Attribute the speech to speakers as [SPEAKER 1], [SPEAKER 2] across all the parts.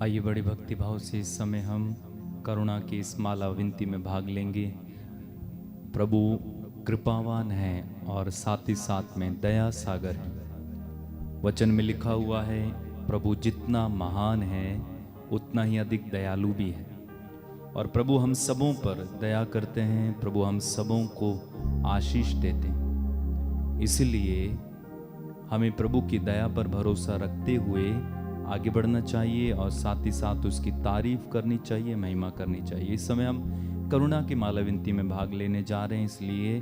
[SPEAKER 1] आइए बड़ी भक्ति भाव से इस समय हम करुणा की इस माला विनती में भाग लेंगे। प्रभु कृपावान है और साथ ही साथ में दया सागर है। वचन में लिखा हुआ है, प्रभु जितना महान है उतना ही अधिक दयालु भी है। और प्रभु हम सबों पर दया करते हैं, प्रभु हम सबों को आशीष देते हैं। इसलिए हमें प्रभु की दया पर भरोसा रखते हुए आगे बढ़ना चाहिए और साथ ही साथ उसकी तारीफ करनी चाहिए, महिमा करनी चाहिए। इस समय हम करुणा की माला विनती में भाग लेने जा रहे हैं, इसलिए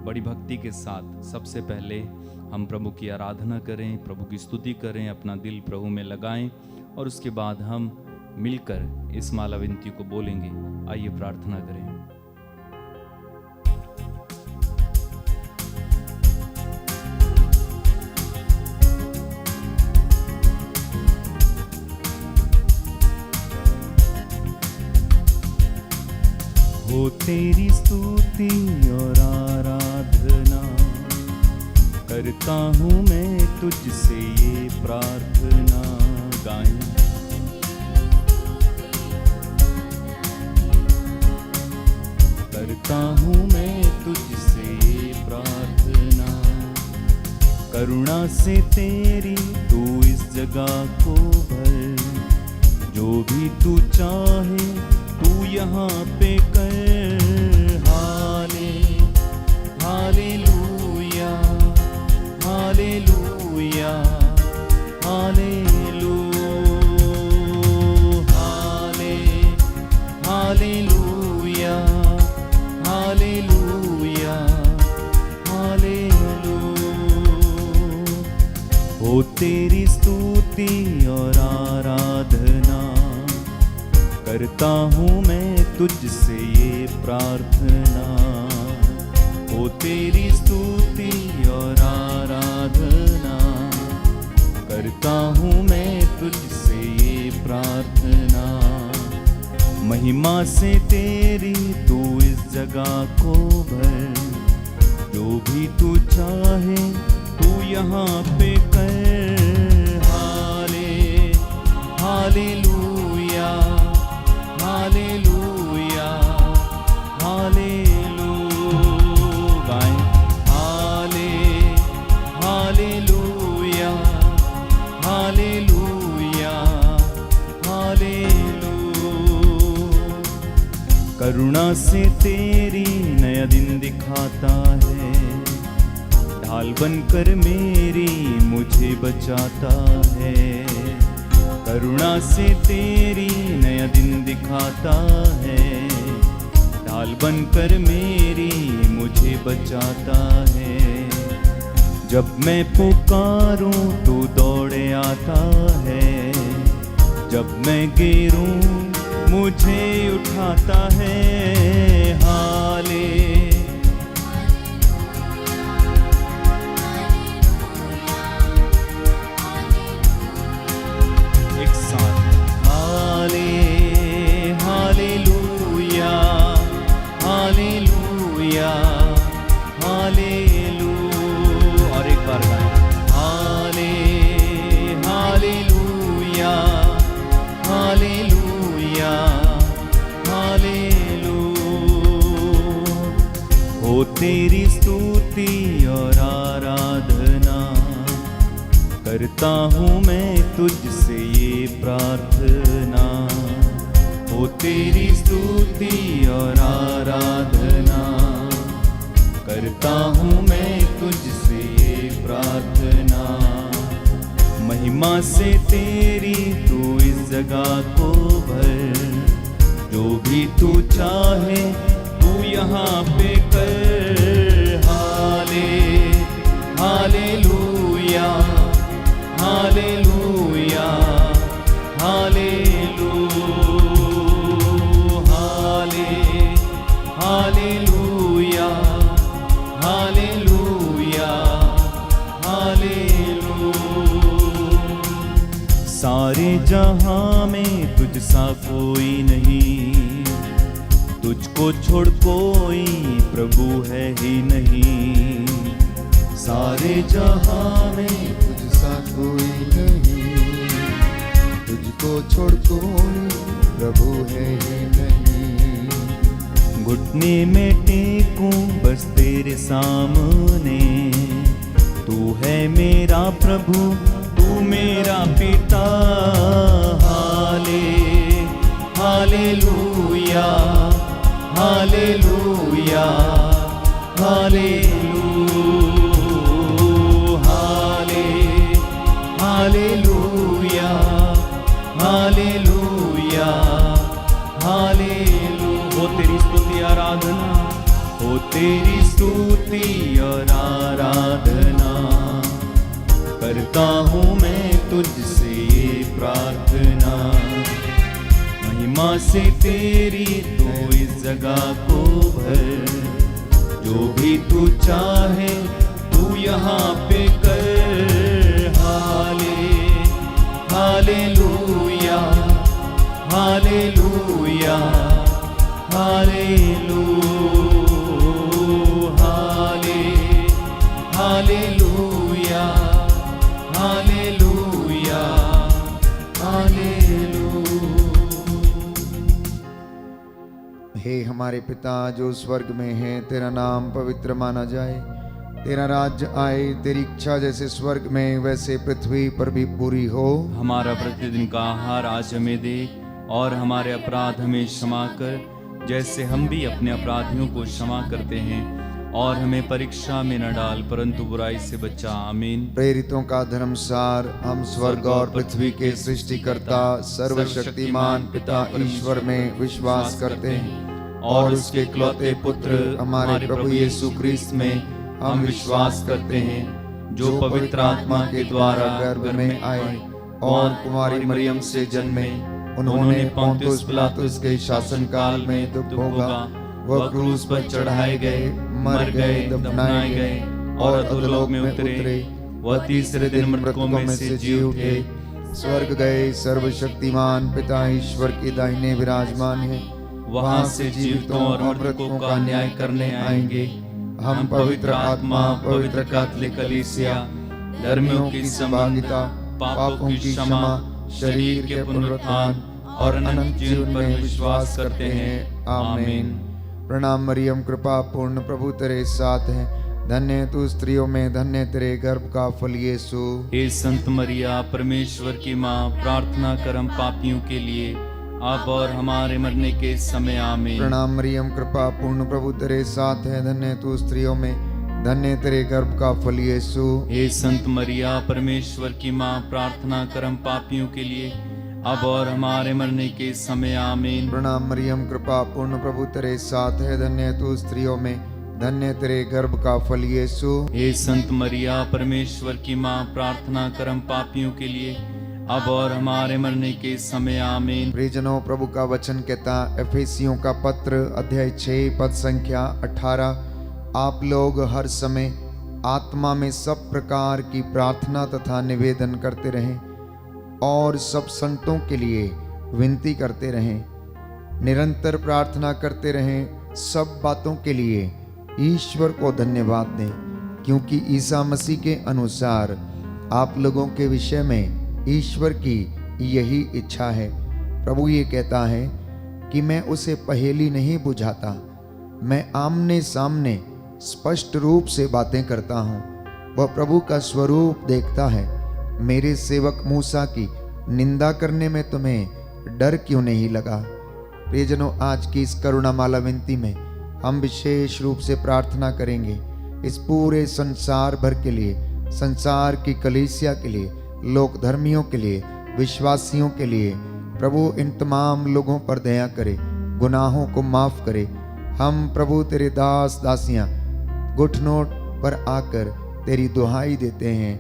[SPEAKER 1] बड़ी भक्ति के साथ सबसे पहले हम प्रभु की आराधना करें, प्रभु की स्तुति करें, अपना दिल प्रभु में लगाएं और उसके बाद हम मिलकर इस माला विनती को बोलेंगे। आइए प्रार्थना करें।
[SPEAKER 2] हो तेरी स्तुति और आराधना करता हूँ मैं तुझसे ये प्रार्थना। गाएं। करता हूँ मैं तुझसे ये प्रार्थना, करुणा से तेरी तू इस जगह को भर, जो भी तू चाहे तू यहाँ पे कर। Hallelujah, hallelujah, hallelujah, hallelujah, hallelujah, hallelujah. हो तेरी स्तुति और आराधना करता हूँ मैं तुझसे ये प्रार्थना। हो तेरी स्तुति और आराधना करता हूँ मैं तुझसे ये प्रार्थना। महिमा से तेरी तू इस जगह को भर, जो भी तू चाहे तू यहाँ पे कर। Hallelujah, hallelujah, hallelujah. गाएं। Hallelujah, hallelujah, hallelujah. करुणा से तेरी नया दिन दिखाता है, ढाल बनकर मेरी मुझे बचाता है। करुणा से तेरी नया दिन दिखाता है, ढाल बनकर मेरी मुझे बचाता है। जब मैं पुकारूं तो दौड़े आता है, जब मैं गिरूं मुझे उठाता है। एक साथ हालेलुया, हालेलुया, हालेलुया। और एक बार गाएं। Hallelujah, hallelujah, hallelujah. हो तेरी स्तुति और आराधना करता हूँ मैं तुझसे ये प्रार्थना। हो तेरी स्तुति और आराधना करता हूँ मैं तुझसे ये प्रार्थना। महिमा से तेरी तू इस जगह को भर, जो भी तू चाहे तू यहाँ पे कर। Hallelujah, hallelujah, hallelujah, hallelujah, hallelujah, hallelujah. सारे जहां में तुझ सा कोई नहीं, तुझको छोड़ कोई प्रभु है ही नहीं। सारे जहां में
[SPEAKER 3] तुझ सा कोई नहीं, तुझ तुझको छोड़ कोई प्रभु है ही नहीं।
[SPEAKER 2] घुटने में टेकूं बस तेरे सामने, तू है मेरा प्रभु, तू मेरा पिता। Hallelujah, hallelujah, hallelujah, hallelujah, hallelujah. हो तेरी स्तुति आराधना, हो तेरी स्तुति और आराधना, करता हूँ मैं तुझसे ये प्रार्थना। महिमा से तेरी तू इस जगह को भर, जो भी तू चाहे तू यहाँ पे कर। Hallelujah, hallelujah, hallelujah, hallelujah, hallelujah, hallelujah.
[SPEAKER 3] हे हमारे पिता जो स्वर्ग में है, तेरा नाम पवित्र माना जाए, तेरा राज्य आए, तेरी इच्छा जैसे स्वर्ग में वैसे पृथ्वी पर भी पूरी हो।
[SPEAKER 2] हमारा प्रतिदिन का आहार आज हमें दे, और हमारे अपराध हमें क्षमा कर, जैसे हम भी अपने अपराधियों को क्षमा करते हैं, और हमें परीक्षा में न डाल परंतु बुराई से बचा। आमीन।
[SPEAKER 3] प्रेरितों का धर्मसार, हम स्वर्ग और पृथ्वी के सृष्टिकर्ता सर्वशक्तिमान पिता ईश्वर में विश्वास करते हैं, और उसके इकलौते पुत्र हमारे प्रभु यीशु क्रिस्त में हम विश्वास करते हैं, जो पवित्र आत्मा के द्वारा गर्भ में आए और कुमारी मरियम से जन्मे। उन्होंने पोंतियुस पिलातुस के शासन काल में दुख भोगा, वह क्रूस पर चढ़ाए गए, मर गए, दफनाए गए और अधोलोक में उतरे। वह तीसरे दिन मृतकों में से जी उठे, स्वर्ग गए, सर्वशक्तिमान पिता ईश्वर के दाहिने विराजमान है। वहां से जीवितों और मृतकों का न्याय करने आएंगे। हम पवित्र आत्मा, पवित्र कैथोलिक कलीसिया, धर्मियों की सहभागिता, पापों की क्षमा, शरीर के पुनरुत्थान और अनंत जीवन में विश्वास करते हैं। आमीन। प्रणाम मरियम, कृपा पूर्ण, प्रभु तेरे साथ है, धन्य तू स्त्रियों में, धन्य तेरे गर्भ का फल यीशु।
[SPEAKER 2] हे संत मरिया, परमेश्वर की माँ, प्रार्थना कर हम पापियों के लिए, अब और हमारे मरने के समय। आमीन।
[SPEAKER 3] प्रणाम मरियम, कृपा पूर्ण, प्रभु तेरे साथ है, धन्य तू स्त्रियों में, धन्य तेरे गर्भ का फल यीशु।
[SPEAKER 2] हे संत मरिया, परमेश्वर की माँ, प्रार्थना कर हम पापियों के लिए, अब और हमारे मरने के समय। आमीन।
[SPEAKER 3] प्रणाम मरियम, कृपा पूर्ण, प्रभु तेरे साथ है, धन्य तू स्त्रियों में, धन्य तेरे गर्भ का फल यीशु।
[SPEAKER 2] हे संत मरिया, परमेश्वर की माँ, प्रार्थना कर हम पापियों के लिए, अब और हमारे मरने के समय। आमीन।
[SPEAKER 3] प्रियजनों, प्रभु का वचन कहता, एफेसियों का पत्र अध्याय 6 पद संख्या 18, आप लोग हर समय आत्मा में सब प्रकार की प्रार्थना तथा निवेदन करते रहें, और सब संतों के लिए विनती करते रहें, निरंतर प्रार्थना करते रहें। सब बातों के लिए ईश्वर को धन्यवाद दें, क्योंकि ईसा मसीह के अनुसार आप लोगों के विषय में ईश्वर की यही इच्छा है। प्रभु ये कहता है कि मैं उसे पहेली नहीं बुझाता, मैं आमने सामने स्पष्ट रूप से बातें करता हूँ। वह प्रभु का स्वरूप देखता है। मेरे सेवक मूसा की निंदा करने में तुम्हें डर क्यों नहीं लगा? प्रियजनों, आज की इस करुणामाला विनती में हम विशेष रूप से प्रार्थना करेंगे इस पूरे संसार भर के लिए, संसार की कलीसिया के लिए, लोक धर्मियों के लिए, विश्वासियों के लिए। प्रभु इन तमाम लोगों पर दया करे, गुनाहों को माफ करे। हम प्रभु तेरे दास दासियां घुटनों पर आकर तेरी दुहाई देते हैं,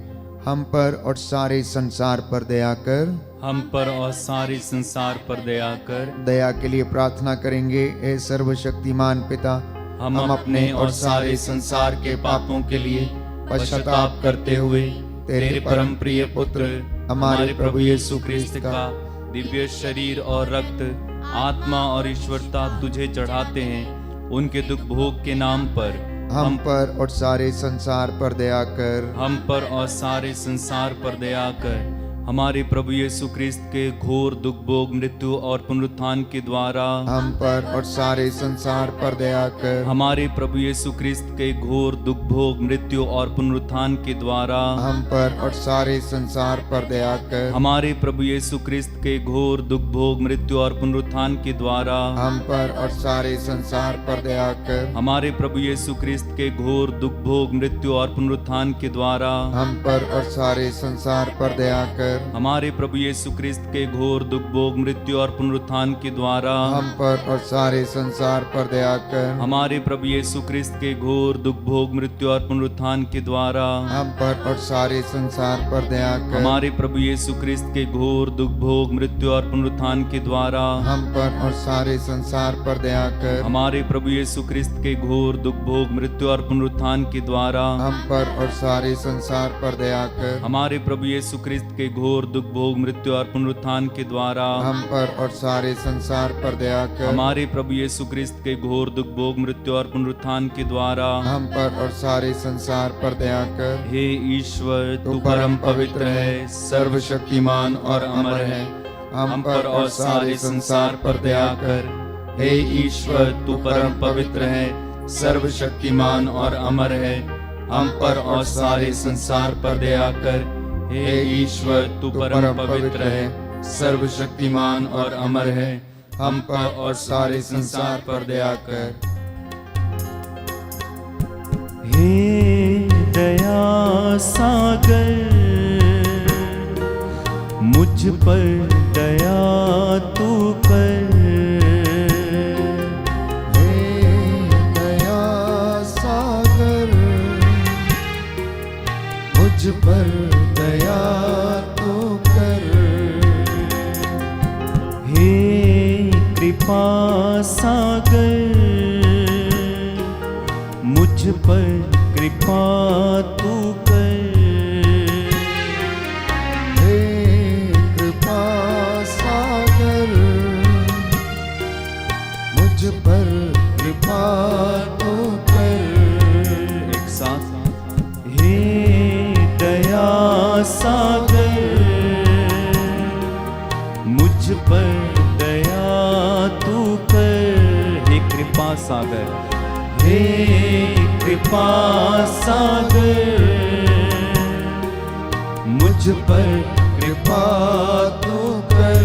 [SPEAKER 3] हम पर और सारे संसार पर दया कर।
[SPEAKER 2] हम पर और सारे संसार पर दया कर।
[SPEAKER 3] दया के लिए प्रार्थना करेंगे। हे सर्वशक्तिमान पिता,
[SPEAKER 2] हम अपने और सारे संसार के पापों के लिए पश्चाताप करते हुए तेरे परम प्रिय पुत्र हमारे प्रभु यीशु क्रिस्त का दिव्य शरीर और रक्त, आत्मा और ईश्वरता तुझे चढ़ाते हैं। उनके दुख भोग के नाम पर
[SPEAKER 3] हम पर और सारे संसार पर दया कर।
[SPEAKER 2] हम पर और सारे संसार पर दया कर।
[SPEAKER 1] हमारे प्रभु यीशु क्रिस्त के घोर दुख भोग मृत्यु और पुनरुत्थान के द्वारा
[SPEAKER 3] हम पर और सारे संसार पर दया कर।
[SPEAKER 1] हमारे प्रभु यीशु क्रिस्त के घोर दुख भोग मृत्यु और पुनरुत्थान के द्वारा
[SPEAKER 3] हम पर और सारे संसार पर दया कर।
[SPEAKER 1] हमारे प्रभु यीशु क्रिस्त के घोर दुख भोग मृत्यु और पुनरुत्थान के द्वारा
[SPEAKER 3] हम पर और सारे संसार पर दया कर।
[SPEAKER 1] हमारे प्रभु यीशु क्रिस्त के घोर दुख भोग मृत्यु और पुनरुत्थान के द्वारा
[SPEAKER 3] हम पर और सारे संसार पर दया कर।
[SPEAKER 1] हमारे प्रभु यीशु क्रिस्त के घोर दुख भोग मृत्यु और पुनरुत्थान के द्वारा
[SPEAKER 3] हम पर और सारे संसार पर दया कर।
[SPEAKER 1] हमारे प्रभु यीशु क्रिस्त के घोर दुख भोग मृत्यु और पुनरुत्थान के द्वारा
[SPEAKER 3] हम पर और सारे संसार पर दया कर।
[SPEAKER 1] हमारे प्रभु यीशु क्रिस्त के घोर दुख भोग मृत्यु और पुनरुत्थान के द्वारा
[SPEAKER 3] हम पर और सारे संसार पर दया कर।
[SPEAKER 1] हमारे प्रभु यीशु क्रिस्त के घोर दुख भोग मृत्यु और पुनरुत्थान के द्वारा
[SPEAKER 3] हम पर और सारे संसार पर दया कर।
[SPEAKER 1] हमारे प्रभु यीशु क्रिस्त के घोर दुख भोग मृत्यु और पुनरुत्थान के द्वारा
[SPEAKER 3] हम पर और सारे संसार पर दया कर।
[SPEAKER 1] हमारे प्रभु यीशु क्रिस्त के घोर दुख भोग मृत्यु और पुनरुत्थान के द्वारा
[SPEAKER 3] हम पर और सारे संसार पर दया कर।
[SPEAKER 1] हे ईश्वर, तू परम पवित्र है, सर्वशक्तिमान और अमर है, हम पर और सारे संसार पर दया कर। हे ईश्वर, तू परम पवित्र है, सर्वशक्तिमान और अमर है, हम पर और सारे संसार पर दया कर। हे ईश्वर, तू परम पवित्र है, सर्वशक्तिमान और अमर है, हम पर और सारे संसार पर दया कर।
[SPEAKER 2] हे दया सागर, मुझ पर दया तू कर।
[SPEAKER 3] हे दया सागर, मुझ पर दया तू कर।
[SPEAKER 2] हे कृपा सागर, मुझ पर कृपा तू कर।
[SPEAKER 3] हे कृपा सागर, मुझ पर कृपा तू कर।
[SPEAKER 1] एक साथ
[SPEAKER 2] हे दया सागर, मुझ पर दया तू कर।
[SPEAKER 1] हे कृपा सागर,
[SPEAKER 2] हे कृपा सागर, मुझ पर कृपा तू कर।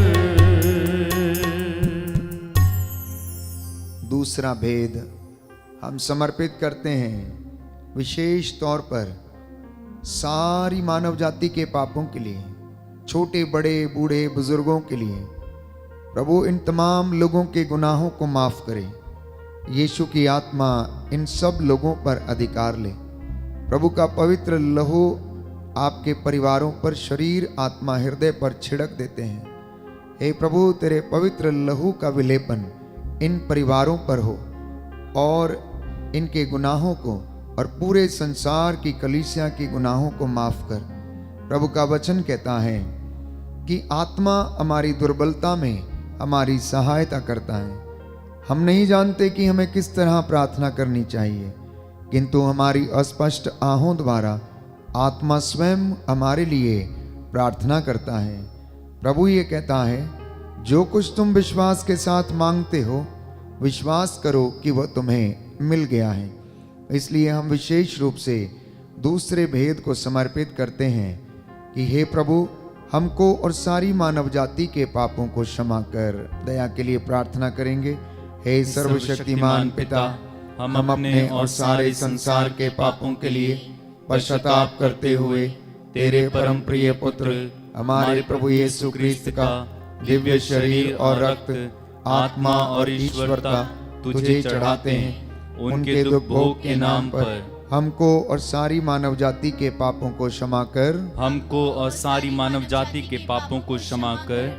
[SPEAKER 3] दूसरा भेद हम समर्पित करते हैं विशेष तौर पर सारी मानव जाति के पापों के लिए, छोटे बड़े बूढ़े बुजुर्गों के लिए। प्रभु इन तमाम लोगों के गुनाहों को माफ करे। यीशु की आत्मा इन सब लोगों पर अधिकार ले। प्रभु का पवित्र लहू आपके परिवारों पर, शरीर आत्मा हृदय पर छिड़क देते हैं। हे प्रभु, तेरे पवित्र लहू का विलेपन इन परिवारों पर हो और इनके गुनाहों को और पूरे संसार की कलीसिया के गुनाहों को माफ कर। प्रभु का वचन कहता है कि आत्मा हमारी दुर्बलता में हमारी सहायता करता है। हम नहीं जानते कि हमें किस तरह प्रार्थना करनी चाहिए, किंतु हमारी अस्पष्ट आहों द्वारा आत्मा स्वयं हमारे लिए प्रार्थना करता है। प्रभु ये कहता है, जो कुछ तुम विश्वास के साथ मांगते हो, विश्वास करो कि वह तुम्हें मिल गया है। इसलिए हम विशेष रूप से दूसरे भेद को समर्पित करते हैं कि हे प्रभु, हमको और सारी मानव जाति के पापों को क्षमा कर। दया के लिए प्रार्थना करेंगे। हे सर्वशक्तिमान पिता, हम अपने और सारे संसार के पापों के लिए पश्चाताप करते हुए तेरे परम प्रिय पुत्र हमारे प्रभु यीशु क्रिस्त का दिव्य शरीर और रक्त, आत्मा और ईश्वरता तुझे चढ़ाते हैं। उनके दुख भोग के नाम पर हमको और सारी मानव जाति के पापों को क्षमा कर।
[SPEAKER 1] हमको और सारी मानव जाति के पापों को क्षमा कर।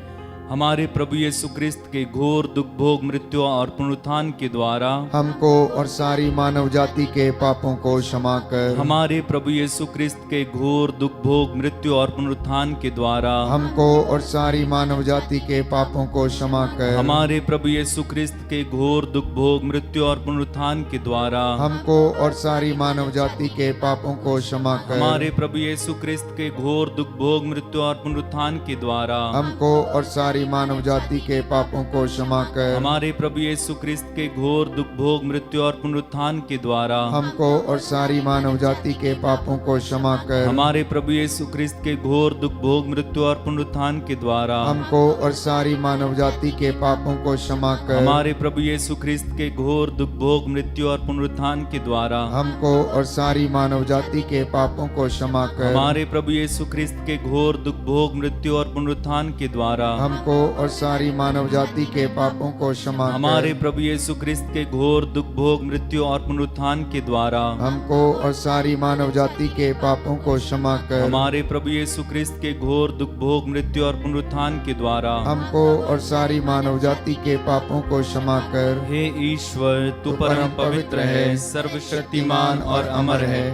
[SPEAKER 1] हमारे प्रभु यीशु क्रिस्त के घोर दुख भोग मृत्यु और पुनरुत्थान के द्वारा
[SPEAKER 3] हमको और सारी मानव जाति के पापों को क्षमा कर।
[SPEAKER 1] हमारे प्रभु यीशु क्रिस्त के घोर दुख भोग मृत्यु और पुनरुत्थान के द्वारा
[SPEAKER 3] हमको और सारी मानव जाति के पापों को क्षमा कर।
[SPEAKER 1] हमारे प्रभु यीशु क्रिस्त के घोर दुख भोग मृत्यु और पुनरुत्थान के द्वारा
[SPEAKER 3] हमको और सारी मानव जाति के पापों को क्षमा कर।
[SPEAKER 1] हमारे प्रभु यीशु क्रिस्त के घोर दुख भोग मृत्यु और पुनरुत्थान के द्वारा
[SPEAKER 3] हमको और सारी मानव जाति के पापों को क्षमा कर।
[SPEAKER 1] हमारे प्रभु यीशु क्रिस्त के घोर दुख भोग मृत्यु और पुनरुत्थान के द्वारा
[SPEAKER 3] हमको और सारी मानव जाति के पापों को क्षमा कर।
[SPEAKER 1] हमारे प्रभु यीशु क्रिस्त के घोर दुख भोग मृत्यु और पुनरुत्थान के द्वारा
[SPEAKER 3] हमको और सारी मानव जाति के पापों को क्षमा कर।
[SPEAKER 1] हमारे प्रभु यीशु क्रिस्त के घोर दुख भोग मृत्यु और पुनरुत्थान के द्वारा
[SPEAKER 3] हमको और सारी मानव जाति के पापों को क्षमा कर।
[SPEAKER 1] हमारे प्रभु यीशु क्रिस्त के घोर दुख भोग मृत्यु और पुनरुत्थान के द्वारा
[SPEAKER 3] हमको और सारी मानव जाति के पापों को क्षमा कर।
[SPEAKER 1] हमारे प्रभु यीशु क्रिस्त के घोर दुख भोग मृत्यु और पुनरुत्थान के द्वारा
[SPEAKER 3] हमको और सारी मानव जाति के पापों को क्षमा कर।
[SPEAKER 1] हमारे प्रभु यीशु क्रिस्त के घोर दुख भोग मृत्यु और पुनरुत्थान के द्वारा
[SPEAKER 3] हमको और सारी मानव जाति के पापों को क्षमा कर।
[SPEAKER 1] हे ईश्वर, तू परम पवित्र है, सर्वशक्तिमान और अमर है।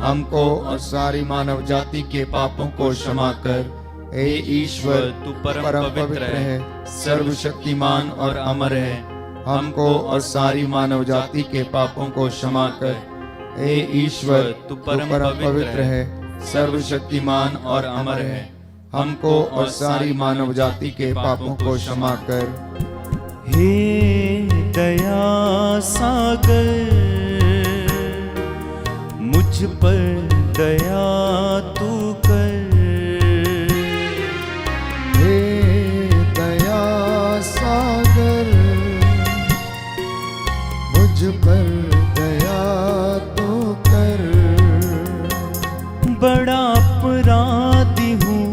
[SPEAKER 3] हमको और सारी मानव जाति के पापों को क्षमा कर। हे ईश्वर,
[SPEAKER 1] तू परम पवित्र है, सर्वशक्तिमान और अमर है।
[SPEAKER 3] हमको और सारी मानव जाति के पापों को क्षमा कर। हे ईश्वर,
[SPEAKER 1] तू
[SPEAKER 3] परम पवित्र है, सर्वशक्तिमान और अमर है। हमको और सारी मानव जाति के पापों को क्षमा कर।
[SPEAKER 2] हे दया सागर, मुझ पर दया तू कर।
[SPEAKER 3] हे दया सागर, मुझ पर दया तू कर।
[SPEAKER 2] बड़ा अपराधी हूँ,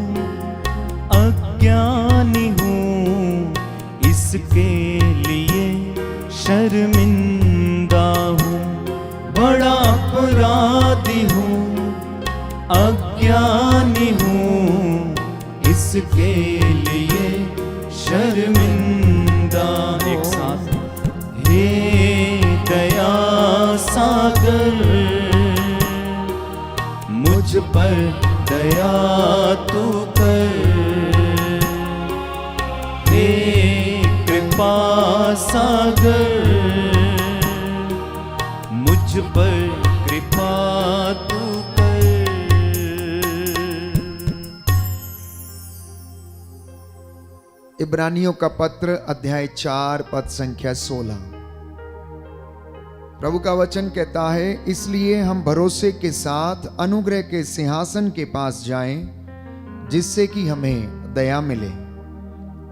[SPEAKER 2] अज्ञानी हूँ, इसके लिए शर्मिंदा हूँ। बड़ा अपराधी हूँ, अज्ञानी हूँ, इसके लिए शर्मिंदा हूँ। एक साथ हे दया सागर, मुझ पर दया तू कर। हे कृपा सागर, मुझ पर कृपा तू कर।
[SPEAKER 3] इब्रानियों का पत्र अध्याय 4 पद संख्या 16। प्रभु का वचन कहता है, इसलिए हम भरोसे के साथ अनुग्रह के सिंहासन के पास जाएं, जिससे कि हमें दया मिले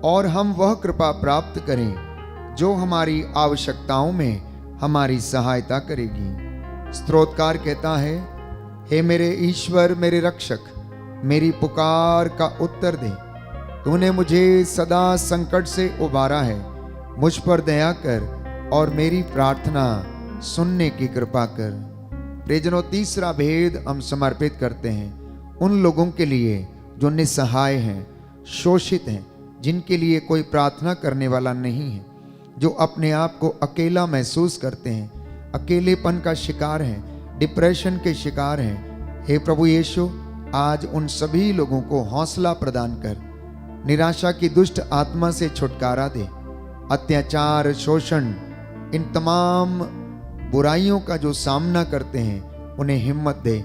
[SPEAKER 3] और हम वह कृपा प्राप्त करें जो हमारी आवश्यकताओं में हमारी सहायता करेगी। स्तोत्रकार कहता है, हे मेरे ईश्वर, मेरे रक्षक, मेरी पुकार का उत्तर दे। तूने मुझे सदा संकट से उबारा है। मुझ पर दया कर और मेरी प्रार्थना सुनने की कृपा कर। प्रियजनों, तीसरा भेद हम समर्पित करते हैं उन लोगों के लिए जो निसहाय हैं, शोषित हैं, जिनके लिए कोई प्रार्थना करने वाला नहीं है, जो अपने आप को अकेला महसूस करते हैं, अकेलेपन का शिकार हैं, डिप्रेशन के शिकार हैं। हे प्रभु यीशु, आज उन सभी लोगों को हौसला प्रदान कर, निराशा की दुष्ट आत्मा से छुटकारा दे। अत्याचार, शोषण, इन तमाम बुराइयों का जो सामना करते हैं, उन्हें हिम्मत दे।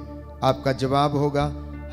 [SPEAKER 3] आपका जवाब होगा,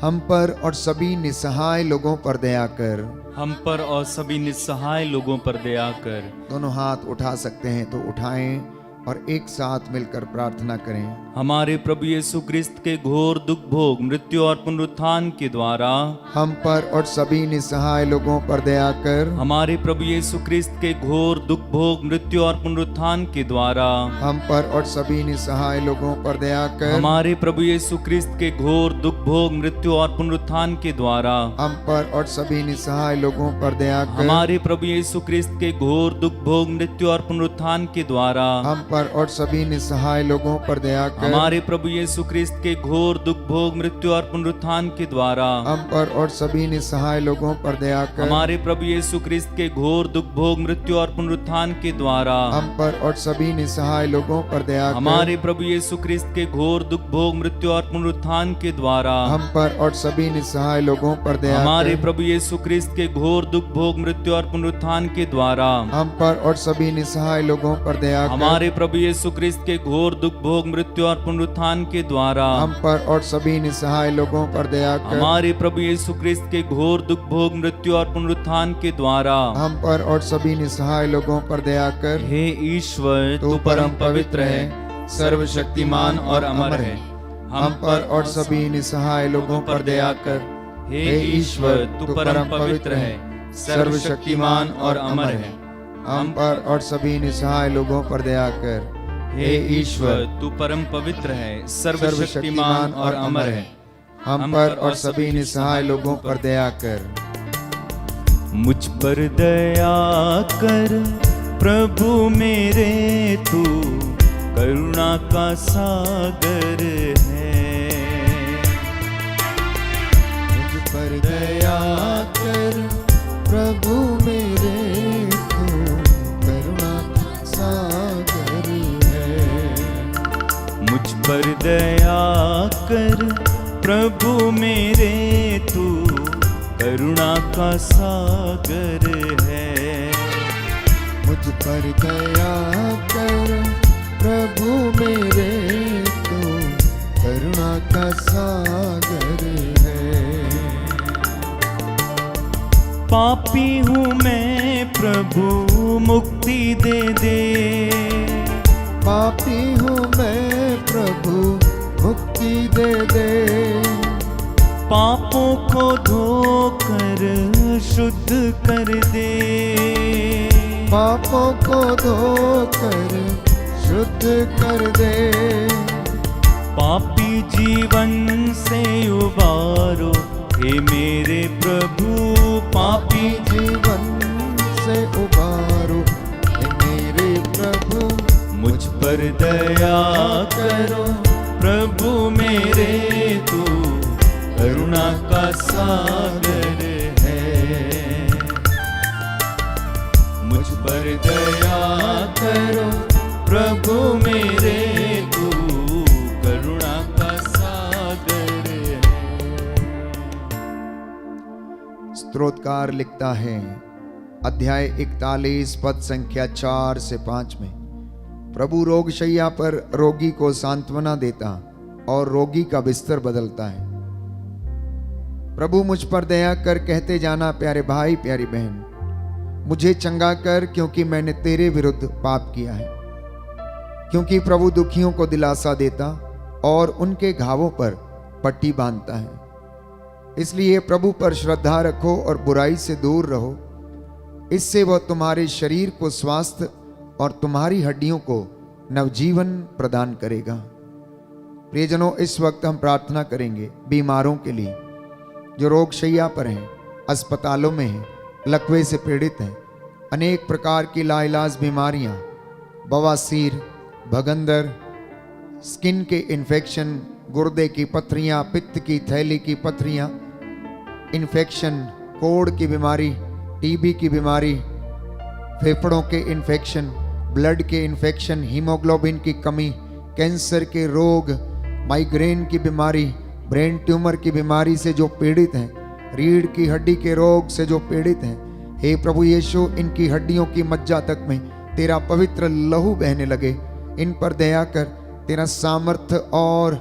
[SPEAKER 3] हम पर और सभी निसहाय लोगों पर दया कर।
[SPEAKER 1] हम पर और सभी निस्सहाय लोगों पर दया कर।
[SPEAKER 3] दोनों हाथ उठा सकते हैं तो उठाएं और एक साथ मिलकर प्रार्थना करें।
[SPEAKER 1] हमारे प्रभु यीशु क्रिस्त के घोर दुख भोग मृत्यु और पुनरुत्थान के द्वारा
[SPEAKER 3] हम पर और सभी निसहाय लोगों पर दया कर।
[SPEAKER 1] हमारे प्रभु यीशु क्रिस्त के घोर दुख भोग मृत्यु और पुनरुत्थान के द्वारा
[SPEAKER 3] हम पर और सभी निसहाय लोगों पर दया कर।
[SPEAKER 1] हमारे प्रभु यीशु क्रिस्त के घोर दुख भोग मृत्यु और पुनरुत्थान के द्वारा
[SPEAKER 3] हम पर और सभी निसहाय लोगों पर दया कर।
[SPEAKER 1] हमारे प्रभु यीशु क्रिस्त के घोर दुख भोग मृत्यु और पुनरुत्थान के द्वारा
[SPEAKER 3] हम पर पर और सभी निसहाय लोगों पर दया कर।
[SPEAKER 1] हमारे प्रभु यीशु क्रिस्त के घोर दुख भोग मृत्यु और पुनरुत्थान के द्वारा
[SPEAKER 3] हम पर और सभी निसहाय लोगों पर दया कर।
[SPEAKER 1] हमारे प्रभु यीशु क्रिस्त के घोर दुख भोग मृत्यु और पुनरुत्थान के द्वारा
[SPEAKER 3] हम पर और सभी निसहाय लोगों पर दया कर।
[SPEAKER 1] हमारे प्रभु यीशु क्रिस्त के घोर दुख भोग मृत्यु और पुनरुत्थान के द्वारा
[SPEAKER 3] हम पर और सभी निसहाय लोगों पर दया
[SPEAKER 1] हमारे
[SPEAKER 3] कर।
[SPEAKER 1] प्रभु यीशु क्रिस्त के घोर दुख भोग मृत्यु और पुनरुत्थान के द्वारा
[SPEAKER 3] हम पर और सभी निसहाय लोगों पर दया कर।
[SPEAKER 1] हमारे प्रभु यीशु क्रिस्त के घोर दुख भोग मृत्यु और पुनरुत्थान के द्वारा
[SPEAKER 3] हम पर और सभी निसहाय लोगों पर दया कर।
[SPEAKER 1] हमारे प्रभु यीशु क्रिस्त के घोर दुख भोग मृत्यु और पुनरुत्थान के द्वारा
[SPEAKER 3] हम पर और सभी निसहाय लोगों पर दया कर।
[SPEAKER 1] हे ईश्वर, तू परम पवित्र है, सर्वशक्तिमान और अमर है।
[SPEAKER 3] हम पर और सभी निसहाय लोगों पर दया कर।
[SPEAKER 1] हे ईश्वर, तू परम पवित्र है, सर्वशक्तिमान और अमर है।
[SPEAKER 3] हम पर और सभी निसहाय लोगों पर दया कर।
[SPEAKER 1] हे ईश्वर, तू परम पवित्र है, सर्वशक्तिमान और अमर है।
[SPEAKER 3] हम पर और सभी निसहाय लोगों पर दया कर।
[SPEAKER 2] मुझ पर दया कर प्रभु मेरे, तू करुणा का सागर है।
[SPEAKER 3] मुझ पर दया कर प्रभु मेरे, तू करुणा का सागर है।
[SPEAKER 2] मुझ पर दया कर प्रभु मेरे, तू करुणा का सागर है।
[SPEAKER 3] मुझ पर दया कर प्रभु मेरे, तू करुणा का सागर है।
[SPEAKER 2] पापी हूँ मैं प्रभु, मुक्ति दे दे।
[SPEAKER 3] पापी हूँ मैं प्रभु, मुक्ति दे दे।
[SPEAKER 2] पापों को धोकर शुद्ध कर दे।
[SPEAKER 3] पापों को धोकर शुद्ध कर दे।
[SPEAKER 2] पापी जीवन से उबारो हे मेरे प्रभु।
[SPEAKER 3] पापी जीवन से उबारो हे मेरे प्रभु।
[SPEAKER 2] मुझ पर दया करो प्रभु मेरे, तू करुणा का सागर है। मुझ पर दया करो प्रभु मेरे, तू करुणा का सागर है।
[SPEAKER 3] स्तोत्रकार लिखता है अध्याय 41 पद संख्या 4 से 5 में, प्रभु रोगशैया पर रोगी को सांत्वना देता और रोगी का बिस्तर बदलता है। प्रभु मुझ पर दया कर कहते जाना, प्यारे भाई प्यारी बहन, मुझे चंगा कर क्योंकि मैंने तेरे विरुद्ध पाप किया है। क्योंकि प्रभु दुखियों को दिलासा देता और उनके घावों पर पट्टी बांधता है। इसलिए प्रभु पर श्रद्धा रखो और बुराई से दूर रहो। इससे वह तुम्हारे शरीर को स्वास्थ्य और तुम्हारी हड्डियों को नवजीवन प्रदान करेगा। प्रियजनों, इस वक्त हम प्रार्थना करेंगे बीमारों के लिए जो रोगशैया पर हैं, अस्पतालों में हैं, लकवे से पीड़ित हैं, अनेक प्रकार की लाइलाज बीमारियां, बवासीर, भगंदर, स्किन के इन्फेक्शन, गुर्दे की पथरियां, पित्त की थैली की पथरियां, इन्फेक्शन, कोढ़ की बीमारी, टीबी की बीमारी, फेफड़ों के इन्फेक्शन, ब्लड के इन्फेक्शन, हीमोग्लोबिन की कमी, कैंसर के रोग, माइग्रेन की बीमारी, ब्रेन ट्यूमर की बीमारी से जो पीड़ित हैं, रीढ़ की हड्डी के रोग से जो पीड़ित हैं, हे प्रभु यीशु, इनकी हड्डियों की मज्जा तक में तेरा पवित्र लहू बहने लगे। इन पर दया कर, तेरा सामर्थ्य और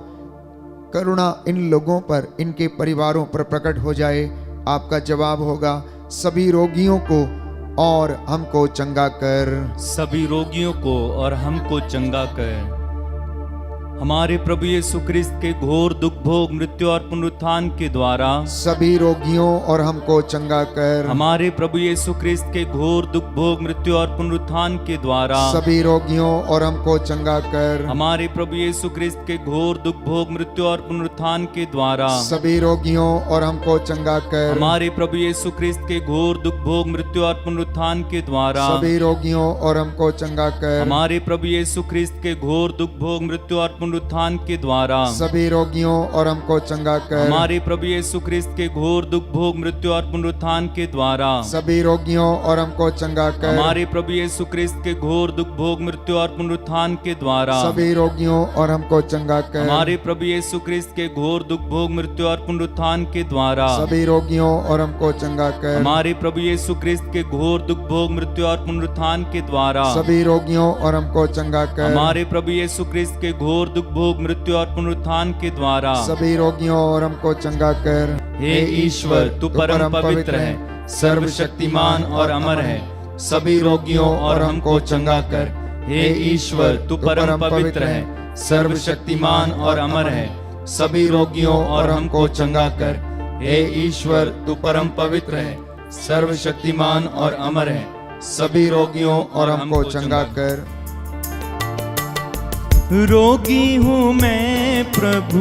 [SPEAKER 3] करुणा इन लोगों पर, इनके परिवारों पर प्रकट हो जाए। आपका जवाब होगा, सभी रोगियों को और हमको चंगा कर।
[SPEAKER 1] सभी रोगियों को और हमको चंगा कर। हमारे प्रभु यीशु क्रिस्त के घोर दुख भोग मृत्यु और पुनरुत्थान के द्वारा
[SPEAKER 3] सभी रोगियों और हमको चंगा कर।
[SPEAKER 1] हमारे प्रभु यीशु क्रिस्त के घोर दुख भोग मृत्यु और पुनरुत्थान के द्वारा
[SPEAKER 3] सभी रोगियों और हमको चंगा कर।
[SPEAKER 1] हमारे प्रभु यीशु क्रिस्त के घोर दुख भोग मृत्यु और पुनरुत्थान के द्वारा
[SPEAKER 3] सभी रोगियों और हमको चंगा कर।
[SPEAKER 1] हमारे प्रभु यीशु क्रिस्त के घोर दुख भोग मृत्यु और पुनरुत्थान के द्वारा
[SPEAKER 3] सभी रोगियों और हमको चंगा कर।
[SPEAKER 1] हमारे प्रभु यीशु क्रिस्त के घोर दुख भोग मृत्यु और पुनरुत्थान के द्वारा
[SPEAKER 3] सभी रोगियों और हमको चंगा कर।
[SPEAKER 1] हमारे प्रभु यीशु क्रिस्त के घोर दुख भोग मृत्यु और पुनरुत्थान के द्वारा
[SPEAKER 3] सभी रोगियों और हमको चंगा कर।
[SPEAKER 1] हमारे प्रभु यीशु क्रिस्त के घोर दुख भोग मृत्यु और पुनरुत्थान के द्वारा
[SPEAKER 3] सभी रोगियों और हमको चंगा कर।
[SPEAKER 1] हमारे प्रभु यीशु क्रिस्त के घोर दुख भोग मृत्यु और पुनरुत्थान के द्वारा
[SPEAKER 3] सभी रोगियों और हमको चंगा कर।
[SPEAKER 1] हमारे प्रभु यीशु क्रिस्त के घोर दुख भोग मृत्यु और पुनरुत्थान के द्वारा
[SPEAKER 3] सभी रोगियों और हमको चंगा कर।
[SPEAKER 1] हमारे प्रभु यीशु क्रिस्त के घोर दुख भोग मृत्यु और पुनरुत्थान के द्वारा
[SPEAKER 3] सभी रोगियों और हमको चंगा कर।
[SPEAKER 1] हे ईश्वर, तू परम पवित्र है, सर्वशक्तिमान और अमर है। सभी रोगियों और हमको चंगा कर। हे ईश्वर, तू परम पवित्र है, सर्वशक्तिमान और अमर है। सभी रोगियों और हमको चंगा कर। हे ईश्वर, तू परम पवित्र है, सर्वशक्तिमान और अमर है।
[SPEAKER 3] सभी रोगियों और हमको चंगा कर।
[SPEAKER 1] रोगी हूँ मैं प्रभु,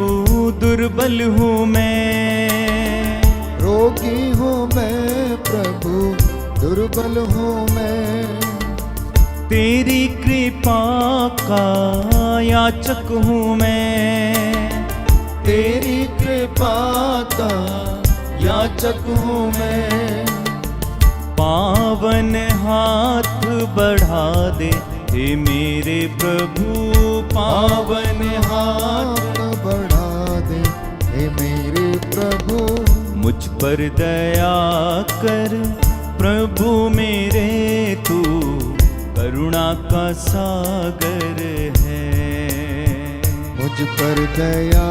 [SPEAKER 1] दुर्बल हूँ मैं।
[SPEAKER 3] रोगी हूँ मैं प्रभु, दुर्बल हूँ मैं।
[SPEAKER 1] तेरी कृपा का याचक हूँ मैं।
[SPEAKER 3] तेरी कृपा का याचक हूँ मैं।
[SPEAKER 1] पावन हाथ बढ़ा दे हे मेरे प्रभु,
[SPEAKER 3] पावन हाथ बढ़ा दे हे मेरे प्रभु।
[SPEAKER 1] मुझ पर दया कर प्रभु मेरे, तू करुणा का सागर है।
[SPEAKER 3] मुझ पर दया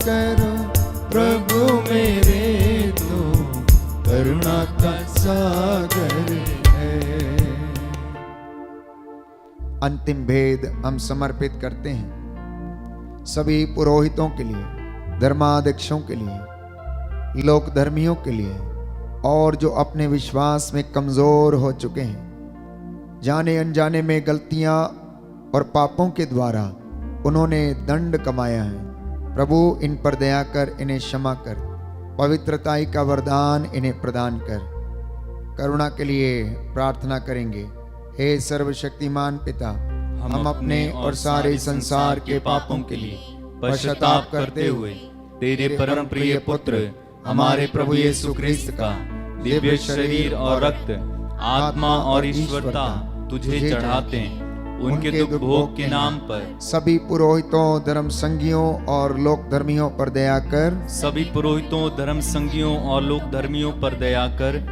[SPEAKER 3] करो प्रभु मेरे, तू करुणा का सागर है। अंतिम भेद हम समर्पित करते हैं सभी पुरोहितों के लिए, धर्माध्यक्षों के लिए, लोक धर्मियों के लिए, और जो अपने विश्वास में कमजोर हो चुके हैं, जाने अनजाने में गलतियां और पापों के द्वारा उन्होंने दंड कमाया है। प्रभु इन पर दया कर, इन्हें क्षमा कर, पवित्रताई का वरदान इन्हें प्रदान कर। करुणा के लिए प्रार्थना करेंगे। हे सर्वशक्तिमान पिता, हम अपने और सारे संसार के पापों के लिए पश्चाताप करते हुए
[SPEAKER 1] तेरे परम प्रिय पुत्र हमारे प्रभु यीशु क्रिस्त का दिव्य शरीर और रक्त, आत्मा और ईश्वरता तुझे चढ़ाते हैं। उनके दुख भोग के नाम पर
[SPEAKER 3] सभी पुरोहितों, धर्म संगियों और लोक धर्मियों पर दया कर।
[SPEAKER 1] सभी पुरोहितों, धर्म संगियों और लोक धर्मियों पर दया कर।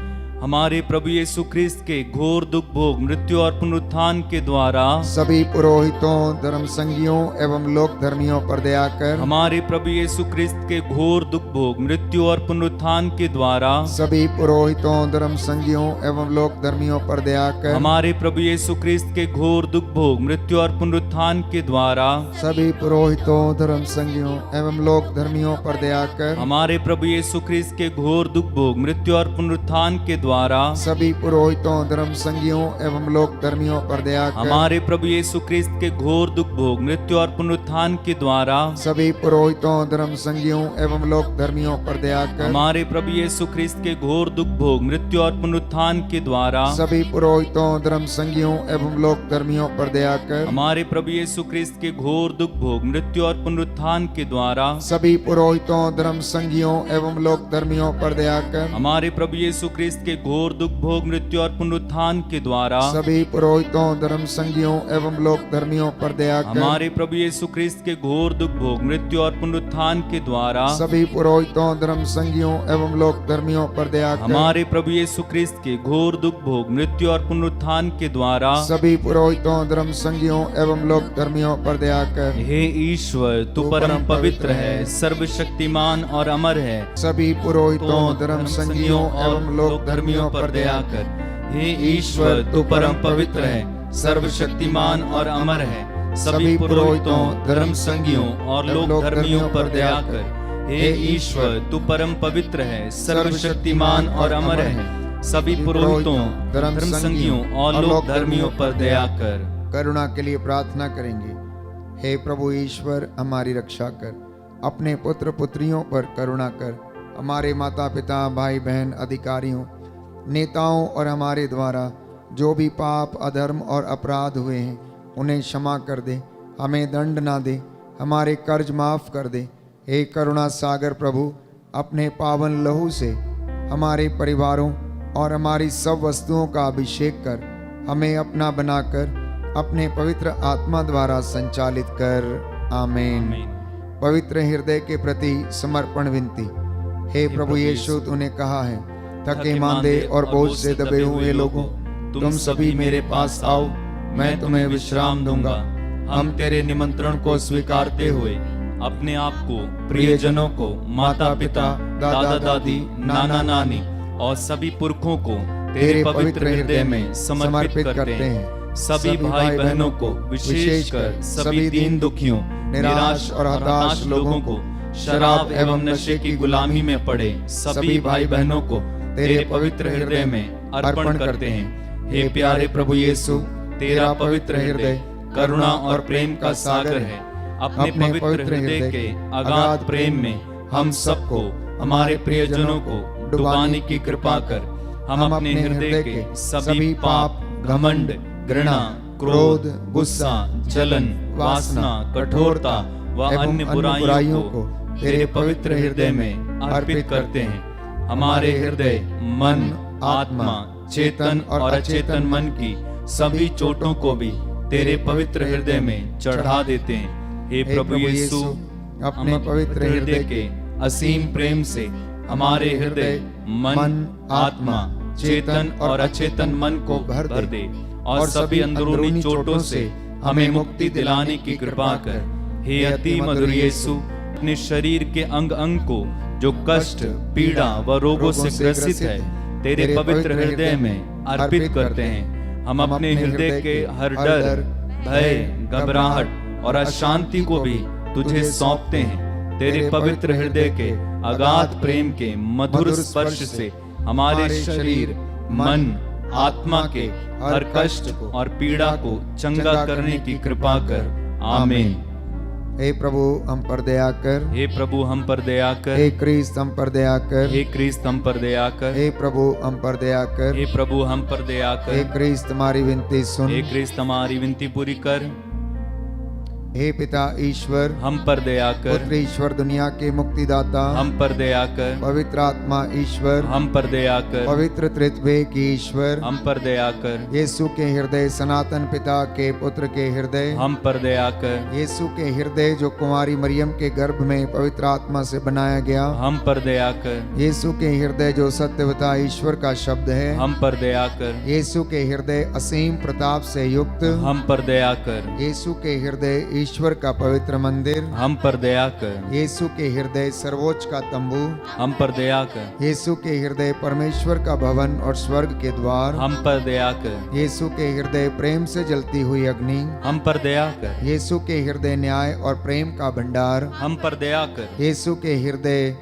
[SPEAKER 1] हमारे प्रभु यीशु क्रिस्त के घोर दुख भोग मृत्यु और पुनरुत्थान के द्वारा
[SPEAKER 3] सभी पुरोहितों, धर्म संगियों एवं लोक धर्मियों पर दया कर।
[SPEAKER 1] हमारे प्रभु यीशु क्रिस्त के घोर दुख भोग मृत्यु और पुनरुत्थान के द्वारा
[SPEAKER 3] सभी पुरोहितों, धर्म संगियों एवं लोक धर्मियों पर दया कर।
[SPEAKER 1] हमारे प्रभु यीशु क्रिस्त के घोर दुख भोग मृत्यु और पुनरुत्थान के द्वारा
[SPEAKER 3] सभी पुरोहितों, धर्म संगियों एवं लोक धर्मियों पर दया कर।
[SPEAKER 1] हमारे प्रभु यीशु क्रिस्त के घोर दुख भोग मृत्यु और पुनरुत्थान के द्वारा
[SPEAKER 3] सभी पुरोहितों, धर्म संगियों एवं लोक धर्मियों पर दया कर।
[SPEAKER 1] हमारे प्रभु यीशु क्रिस्त के घोर दुख भोग मृत्यु और पुनरुत्थान के द्वारा
[SPEAKER 3] सभी पुरोहितों, धर्म संगियों एवं लोक धर्मियों पर दया कर।
[SPEAKER 1] हमारे प्रभु यीशु क्रिस्त के घोर दुख भोग मृत्यु और पुनरुत्थान के द्वारा
[SPEAKER 3] सभी पुरोहितों, धर्म संगियों एवं लोक धर्मियों पर दया कर।
[SPEAKER 1] हमारे प्रभु यीशु क्रिस्त के घोर दुख भोग मृत्यु और पुनरुत्थान के द्वारा
[SPEAKER 3] सभी पुरोहितों, धर्म संगियों एवं लोक धर्मियों पर दया कर।
[SPEAKER 1] हमारे प्रभु यीशु क्रिस्त के घोर दुख भोग मृत्यु और पुनरुत्थान के द्वारा
[SPEAKER 3] सभी पुरोहितों, धर्म संगियों एवं लोक धर्मियों पर दया कर।
[SPEAKER 1] हमारे प्रभु यीशु क्रिस्त के घोर दुख भोग मृत्यु और पुनरुत्थान के द्वारा
[SPEAKER 3] सभी पुरोहितों, धर्म संगियों एवं लोक धर्मियों पर दया कर।
[SPEAKER 1] हमारे प्रभु यीशु क्रिस्त के घोर दुख भोग मृत्यु और पुनरुत्थान के द्वारा
[SPEAKER 3] सभी पुरोहितों, धर्म संगियों एवं लोक धर्मियों पर दया कर।
[SPEAKER 1] हे ईश्वर, तू परम पवित्र है, सर्वशक्तिमान और अमर है।
[SPEAKER 3] सभी पुरोहितों, धर्म संगियों एवं लोक धर्मियों पर दया कर।
[SPEAKER 1] हे ईश्वर, तू परम पवित्र है, सर्वशक्तिमान और अमर है। सभी पुरोहितों, धर्म संगियों और लोक धर्मियों पर दया कर। हे ईश्वर, तू परम पवित्र है, सर्वशक्तिमान और अमर है। सभी पुरोहितों, धर्म संगियों और लोक धर्मियों पर दया कर।
[SPEAKER 3] करुणा के लिए प्रार्थना करेंगे। हे प्रभु ईश्वर, हमारी रक्षा कर, अपने पुत्र पुत्रियों पर करुणा कर। हमारे माता पिता, भाई बहन, अधिकारियों, नेताओं और हमारे द्वारा जो भी पाप, अधर्म और अपराध हुए हैं उन्हें क्षमा कर दे, हमें दंड ना दे, हमारे कर्ज माफ कर दे। हे करुणा सागर प्रभु, अपने पावन लहू से हमारे परिवारों और हमारी सब वस्तुओं का अभिषेक कर, हमें अपना बनाकर अपने पवित्र आत्मा द्वारा संचालित कर। आमीन। पवित्र हृदय के प्रति समर्पण विनती। हे प्रभु यीशु, तूने कहा है, थके मांदे और बोझ से दबे हुए लोगों, तुम सभी मेरे पास आओ, मैं तुम्हें विश्राम दूंगा। हम तेरे निमंत्रण को स्वीकारते हुए अपने आप को, प्रियजनों को, माता पिता, दादा दादी, नाना नानी और सभी पुरखों को तेरे पवित्र हृदय में समर्पित करते हैं। सभी भाई बहनों को, विशेषकर सभी दीन दुखियों, निराश और हताश लोगों को, शराब एवं नशे की गुलामी में पड़े सभी भाई बहनों को तेरे पवित्र हृदय में अर्पण करते हैं। हे प्यारे प्रभु यीशु, तेरा पवित्र हृदय करुणा और प्रेम का सागर है। अपने पवित्र हृदय के अगाध प्रेम में हम सबको, हमारे प्रियजनों को डुबाने की कृपा कर। हम अपने हृदय के सभी पाप, घमंड, घृणा, क्रोध, गुस्सा, जलन, वासना, कठोरता व अन्य बुराइयों को तेरे पवित्र हृदय में अर्पित करते हैं। हमारे हृदय, मन, आत्मा, चेतन और अचेतन मन की सभी चोटों को भी तेरे पवित्र हृदय में चढ़ा देते हैं। हे प्रभु यीशु, अपने पवित्र हृदय के असीम प्रेम से हमारे हृदय, मन, आत्मा, चेतन और अचेतन मन को भर दे और सभी अंदरूनी चोटों से हमें मुक्ति दिलाने की कृपा कर। हे अति मधुर यीशु, अपने शरीर के अंग अंग को जो कष्ट, पीड़ा व रोगों से ग्रसित है तेरे पवित्र हृदय में अर्पित करते हैं। हम अपने हृदय के हर डर, भय, घबराहट और अशांति को भी तुझे सौंपते हैं। तेरे पवित्र हृदय के अगाध प्रेम के मधुर स्पर्श से हमारे शरीर, मन, आत्मा के हर कष्ट और पीड़ा को चंगा करने की कृपा कर। आमीन। हे प्रभु, हम पर दया कर।
[SPEAKER 1] हे प्रभु, हम पर दया कर।
[SPEAKER 3] हे क्रिस्त, हम पर दया कर।
[SPEAKER 1] हे क्रिस्त, हम पर दया कर।
[SPEAKER 3] हे प्रभु, हम पर दया कर।
[SPEAKER 1] हे प्रभु, हम पर दया कर।
[SPEAKER 3] हे क्रिस्त, हमारी विनती सुन।
[SPEAKER 1] हे क्रिस्त, हमारी विनती पूरी कर।
[SPEAKER 3] हे पिता ईश्वर,
[SPEAKER 1] हम पर दया कर।
[SPEAKER 3] पुत्र ईश्वर, दुनिया के मुक्तिदाता,
[SPEAKER 1] हम पर दया कर।
[SPEAKER 3] पवित्र आत्मा ईश्वर,
[SPEAKER 1] हम पर दया कर।
[SPEAKER 3] पवित्र त्रित्व की ईश्वर,
[SPEAKER 1] हम पर दया कर।
[SPEAKER 3] यीशु के हृदय, सनातन पिता के पुत्र के हृदय,
[SPEAKER 1] हम पर दया कर।
[SPEAKER 3] यीशु के हृदय जो कुमारी मरियम के गर्भ में पवित्र आत्मा से बनाया गया,
[SPEAKER 1] हम पर दया कर।
[SPEAKER 3] यीशु के हृदय जो सत्यवता ईश्वर का शब्द है,
[SPEAKER 1] हम पर दया कर।
[SPEAKER 3] यीशु के हृदय असीम प्रताप से युक्त,
[SPEAKER 1] हम पर दया कर।
[SPEAKER 3] यीशु के हृदय ईश्वर का पवित्र मंदिर,
[SPEAKER 1] हम पर दया कर।
[SPEAKER 3] यीशु के हृदय सर्वोच्च का तंबू,
[SPEAKER 1] हम पर दया कर।
[SPEAKER 3] यीशु के हृदय परमेश्वर का भवन और स्वर्ग के द्वार,
[SPEAKER 1] हम पर दया कर।
[SPEAKER 3] यीशु के हृदय प्रेम से जलती हुई अग्नि,
[SPEAKER 1] हम पर दया कर।
[SPEAKER 3] यीशु के हृदय न्याय और प्रेम का भंडार,
[SPEAKER 1] हम पर दया कर।
[SPEAKER 3] यीशु के हृदय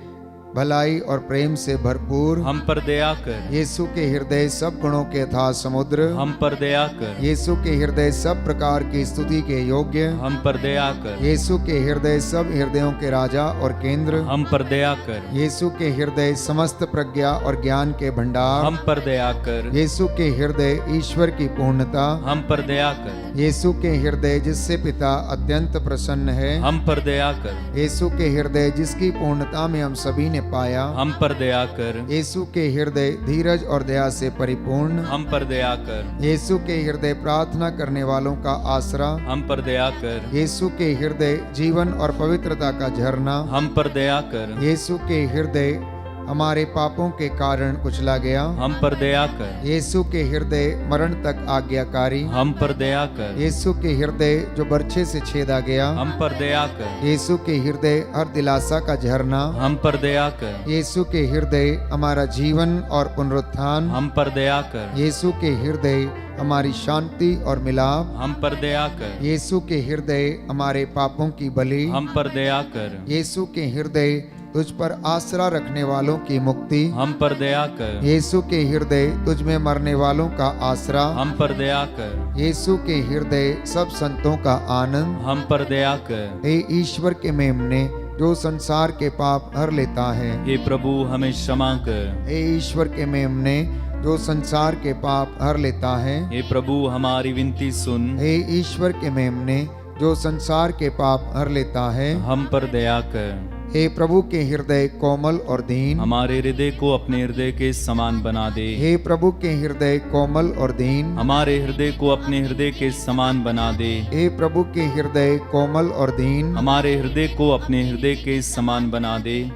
[SPEAKER 3] भलाई और प्रेम से भरपूर,
[SPEAKER 1] हम पर दया कर।
[SPEAKER 3] यीशु के हृदय सब गुणों के अथाह समुद्र,
[SPEAKER 1] हम पर दया कर।
[SPEAKER 3] यीशु के हृदय सब प्रकार की स्तुति के योग्य,
[SPEAKER 1] हम पर दया कर।
[SPEAKER 3] यीशु के हृदय सब हृदयों के राजा और केंद्र,
[SPEAKER 1] हम पर दया कर।
[SPEAKER 3] यीशु के हृदय समस्त प्रज्ञा और ज्ञान के भंडार,
[SPEAKER 1] हम पर दया कर।
[SPEAKER 3] यीशु के हृदय ईश्वर की पूर्णता,
[SPEAKER 1] हम पर दया कर।
[SPEAKER 3] यीशु के हृदय जिससे पिता अत्यंत प्रसन्न है,
[SPEAKER 1] हम पर दया कर।
[SPEAKER 3] यीशु के हृदय जिसकी पूर्णता में हम सभी ने पाया,
[SPEAKER 1] हम पर दया कर।
[SPEAKER 3] यीशु के हृदय धीरज और दया से परिपूर्ण,
[SPEAKER 1] हम पर दया कर।
[SPEAKER 3] यीशु के हृदय प्रार्थना करने वालों का आसरा,
[SPEAKER 1] हम पर दया कर।
[SPEAKER 3] यीशु के हृदय जीवन और पवित्रता का झरना,
[SPEAKER 1] हम पर दया कर।
[SPEAKER 3] यीशु के हृदय हमारे पापों के कारण कुचला गया,
[SPEAKER 1] हम पर दया कर।
[SPEAKER 3] यीशु के हृदय मरण तक आज्ञाकारी,
[SPEAKER 1] हम पर दया कर।
[SPEAKER 3] यीशु के हृदय जो बर्छे से छेदा गया,
[SPEAKER 1] हम पर दया कर।
[SPEAKER 3] यीशु के हृदय हर दिलासा का झरना,
[SPEAKER 1] हम पर दया कर।
[SPEAKER 3] यीशु के हृदय हमारा जीवन और पुनरुत्थान,
[SPEAKER 1] हम पर दया कर।
[SPEAKER 3] यीशु के हृदय हमारी शांति और मिलाप।
[SPEAKER 1] हम पर दया कर।
[SPEAKER 3] यीशु के हृदय हमारे पापों की बलि।
[SPEAKER 1] हम पर दया कर।
[SPEAKER 3] यीशु के हृदय तुझ पर आसरा रखने वालों की मुक्ति।
[SPEAKER 1] हम पर दया कर।
[SPEAKER 3] यीशु के हृदय तुझ में मरने वालों का आसरा।
[SPEAKER 1] हम पर दया कर।
[SPEAKER 3] यीशु के हृदय सब संतों का आनंद।
[SPEAKER 1] हम पर दया कर।
[SPEAKER 3] हे ईश्वर के मेमने जो संसार के पाप हर लेता है।
[SPEAKER 1] हे प्रभु हमें क्षमा कर।
[SPEAKER 3] हे ईश्वर के मेमने जो संसार के पाप हर लेता है।
[SPEAKER 1] हे प्रभु हमारी विनती सुन।
[SPEAKER 3] हे ईश्वर के मेमने जो संसार के पाप हर लेता है।
[SPEAKER 1] हम पर दया कर।
[SPEAKER 3] हे प्रभु के हृदय कोमल और दीन।
[SPEAKER 1] हमारे हृदय को अपने हृदय के समान बना दे।
[SPEAKER 3] हे प्रभु के हृदय कोमल और दीन।
[SPEAKER 1] हमारे हृदय को अपने हृदय के समान बना दे।
[SPEAKER 3] हे प्रभु के हृदय कोमल और दीन।
[SPEAKER 1] हमारे हृदय को अपने हृदय के समान बना दे।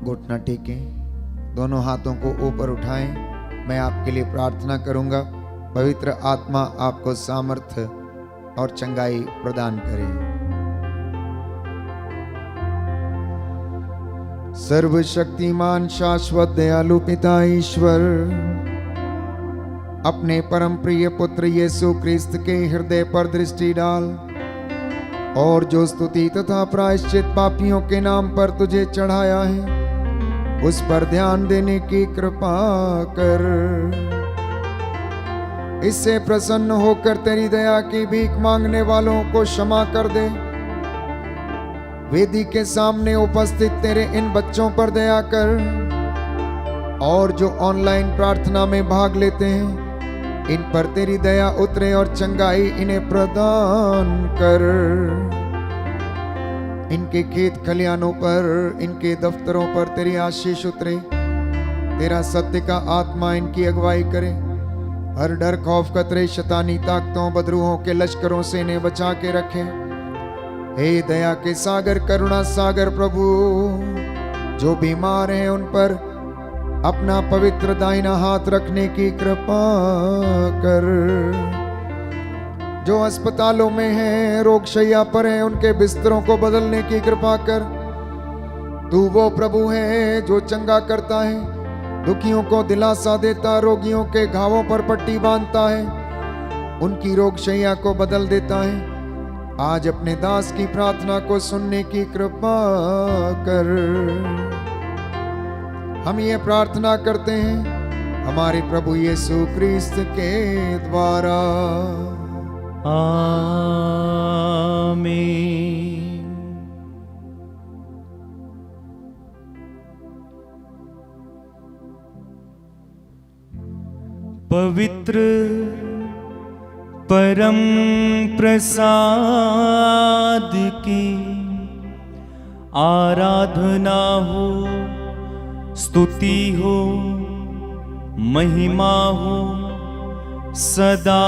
[SPEAKER 3] घुटना टेकें, दोनों हाथों को ऊपर उठाएं। मैं आपके लिए प्रार्थना करूंगा। पवित्र आत्मा आपको सामर्थ्य और चंगाई प्रदान करे। सर्वशक्तिमान शाश्वत दयालु पिता ईश्वर, अपने परम प्रिय पुत्र यीशु क्रिस्त के हृदय पर दृष्टि डाल और जो स्तुति तथा प्रायश्चित पापियों के नाम पर तुझे चढ़ाया है उस पर ध्यान देने की कृपा कर। इससे प्रसन्न होकर तेरी दया की भीख मांगने वालों को क्षमा कर दे। वेदी के सामने उपस्थित तेरे इन बच्चों पर दया कर और जो ऑनलाइन प्रार्थना में भाग लेते हैं इन पर तेरी दया उतरे और चंगाई इन्हें प्रदान कर। इनके खेत खलियानों पर, इनके दफ्तरों पर तेरी आशीष उतरे। तेरा सत्य का आत्मा इनकी अगुवाई करे। हर डर खौफ खतरे शैतानी ताकतों बदरूहों के लश्करों से इन्हें बचा के रखे। हे दया के सागर करुणा सागर प्रभु, जो बीमार हैं उन पर अपना पवित्र दाहिना हाथ रखने की कृपा कर। जो अस्पतालों में हैं, रोगशैया पर हैं, उनके बिस्तरों को बदलने की कृपा कर। तू वो प्रभु है जो चंगा करता है, दुखियों को दिलासा देता, रोगियों के घावों पर पट्टी बांधता है, उनकी रोगशैया को बदल देता है। आज अपने दास की प्रार्थना को सुनने की कृपा कर। हम ये प्रार्थना करते हैं हमारे प्रभु यीशु क्रिस्त के द्वारा।
[SPEAKER 1] आमीन। पवित्र परम प्रसाद की आराधना हो, स्तुति हो, महिमा हो सदा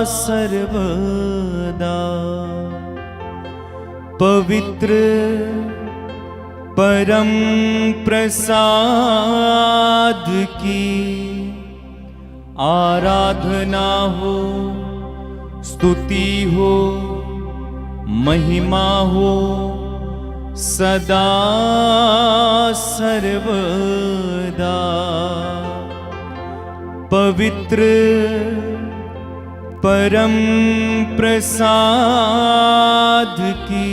[SPEAKER 1] सर्वदा। पवित्र परम प्रसाद की आराधना हो, स्तुति हो, महिमा हो सदा सर्वदा। पवित्र परम प्रसाद की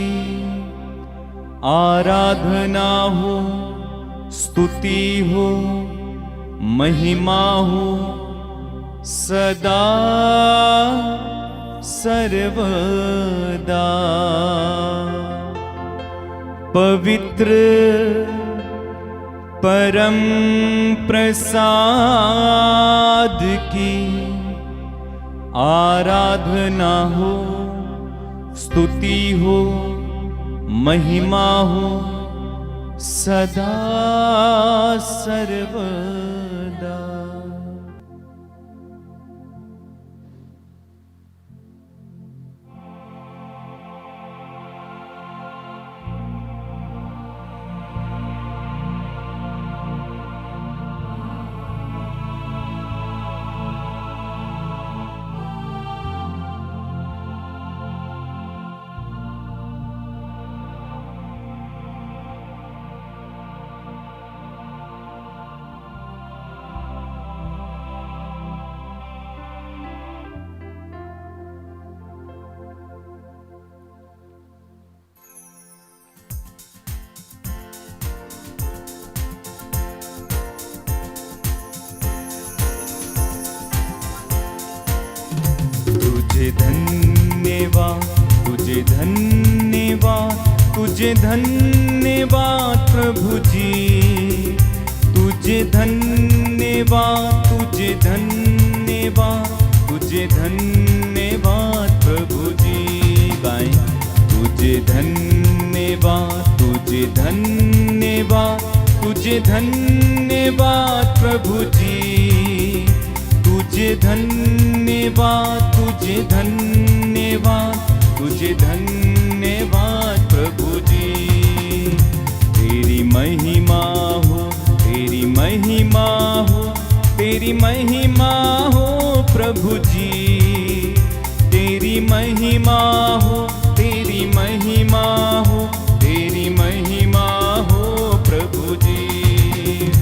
[SPEAKER 1] आराधना हो, स्तुति हो, महिमा हो सदा सर्वदा। पवित्र परम प्रसाद की आराधना हो, स्तुति हो, महिमा हो सदा सर्वदा।
[SPEAKER 2] धन्यवाद, तुझे धन्यवाद, तुझे धन्यवाद प्रभु जी, तुझे धन्यवाद, तुझे धन्यवाद, तुझे धन्यवाद प्रभु जी। गाएं तुझे धन्यवाद, तुझे धन्यवाद, तुझे धन्यवाद प्रभु जी, तुझे धन्यवाद, तुझे धन्यवाद, तुझे धन्यवाद प्रभु जी। तेरी महिमा हो, तेरी महिमा हो, तेरी महिमा हो प्रभु जी, तेरी महिमा हो, तेरी महिमा हो, तेरी महिमा हो प्रभु जी।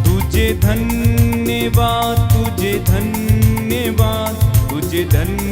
[SPEAKER 2] तुझे धन्यवाद, तुझे धन्यवाद, तुझे धन्यवाद